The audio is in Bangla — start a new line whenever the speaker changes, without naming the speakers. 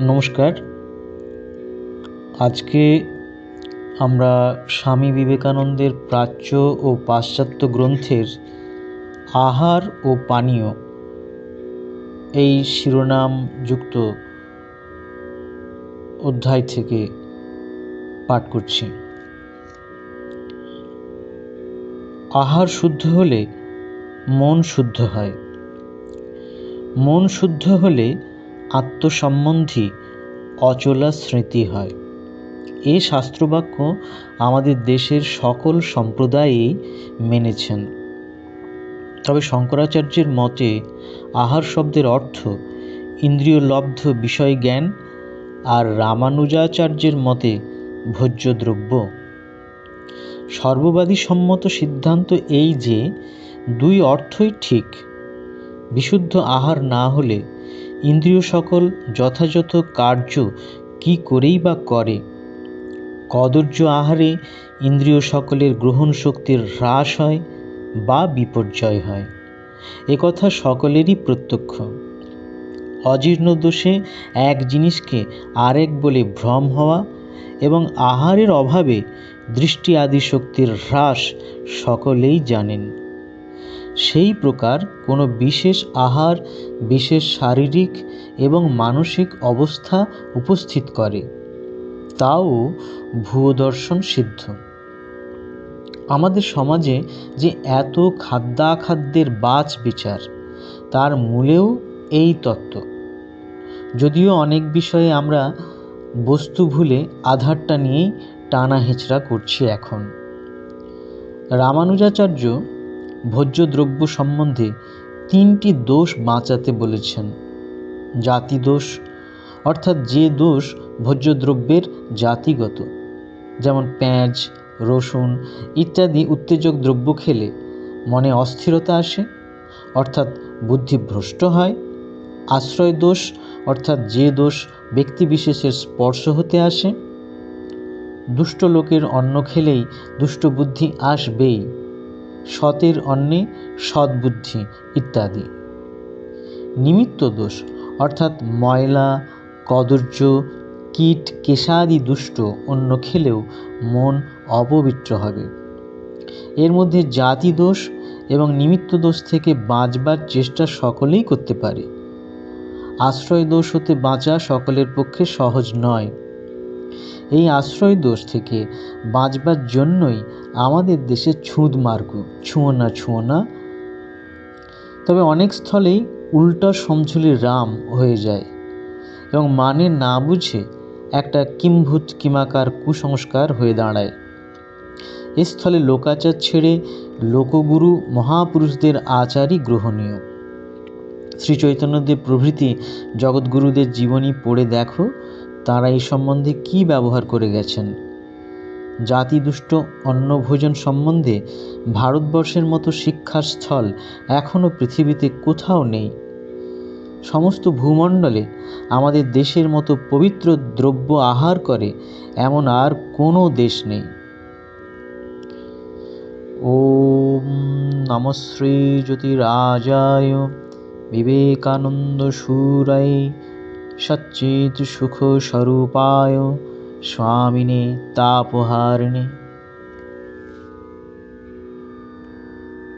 নমস্কার। আজকে আমরা স্বামী বিবেকানন্দের প্রাচ্য ও পাশ্চাত্য গ্রন্থের আহার ও পানীয় এই শিরোনামযুক্ত অধ্যায় থেকে পাঠ করছি। আহার শুদ্ধ হলে মন শুদ্ধ হয়। মন শুদ্ধ হলে আত্মসম্বন্ধী অচলা স্মৃতি হয়। এ শাস্ত্রবাক্য আমাদের দেশের সকল সম্প্রদায়েই মেনেছেন। তবে শঙ্করাচার্যের মতে আহার শব্দের অর্থ ইন্দ্রিয়লব্ধ বিষয় জ্ঞান, আর রামানুজাচার্যের মতে ভোজ্য দ্রব্য। সর্ববাদী সম্মত সিদ্ধান্ত এই যে দুই অর্থই ঠিক। বিশুদ্ধ আহার না হলে ইন্দ্রিয় সকল যথাযথ কার্য কি করেই বা করে। কদর্য আহারে ইন্দ্রিয় সকলের গ্রহণ শক্তির হ্রাস হয় বা বিপর্যয় হয়, একথা সকলেরই প্রত্যক্ষ। অজীর্ণ দোষে এক জিনিসকে আরেক বলে ভ্রম হওয়া এবং আহারের অভাবে দৃষ্টি আদি শক্তির হ্রাস সকলেই জানেন। সেই প্রকার কোনো বিশেষ আহার বিশেষ শারীরিক এবং মানসিক অবস্থা উপস্থিত করে, তাও ভূয়দর্শন সিদ্ধ। আমাদের সমাজে যে এত খাদ্যাখাদ্যের বাছ বিচার, তার মূলেও এই তত্ত্ব। যদিও অনেক বিষয়ে আমরা বস্তু ভুলে আধারটা নিয়েই টানা হেঁচড়া করছি এখন। রামানুজাচার্য ভোজ্য দ্রব্য সম্বন্ধে তিনটি দোষ বাঁচাতে বলেছেন। জাতি দোষ, অর্থাৎ যে দোষ ভোজ্য দ্রব্যের জাতিগত, যেমন পেঁয়াজ, রসুন ইত্যাদি উত্তেজক দ্রব্য খেলে মনে অস্থিরতা আসে, অর্থাৎ বুদ্ধি ভ্রষ্ট হয়। আশ্রয় দোষ, অর্থাৎ যে দোষ ব্যক্তিবিশেষের স্পর্শ হতে আসে। দুষ্ট লোকের অন্ন খেলেই দুষ্ট বুদ্ধি আসবেই, সতের অন্নে সদ্বুদ্ধি ইত্যাদি। নিমিত্ত দোষ, অর্থাৎ ময়লা, কদর্য, কীট কেশাদি দুষ্ট অন্ন খেলেও মন অপবিত্র হবে। এর মধ্যে জাতি দোষ এবং নিমিত্ত দোষ থেকে বাঁচবার চেষ্টা সকলেই করতে পারে। আশ্রয় দোষ হতে বাঁচা সকলের পক্ষে সহজ নয়। এই আশ্রয় দোষ থেকে বাঁচবার জন্যই আমাদের দেশে ছুঁদ মার্গ, ছুঁয়ো না ছুঁয়ো না। তবে অনেক স্থলেই উল্টা সমঝুলি রাম হয়ে যায় এবং মানে না বুঝে একটা কিম্ভূত কিমাকার কুসংস্কার হয়ে দাঁড়ায়। এ স্থলে লোকাচার ছেড়ে লোকগুরু মহাপুরুষদের আচারই গ্রহণীয়। শ্রী চৈতন্যদেব প্রভৃতি জগৎগুরুদের জীবনী পড়ে দেখো, তাঁরা এই সম্বন্ধে কি ব্যবহার করে গেছেন। জাতিদুষ্ট অন্নভোজন সম্বন্ধে ভারতবর্ষের মতো শিক্ষাস্থল এখনও পৃথিবীতে কোথাও নেই। সমস্ত ভূমণ্ডলে আমাদের দেশের মতো পবিত্র দ্রব্য আহার করে এমন আর কোনো দেশ নেই। ওম নমঃ শ্রী জ্যোতিরাজায় বিবেকানন্দ সুরায় সচ্চিৎ সুখ স্বরূপায় স্বামিনে তাপহারিণে।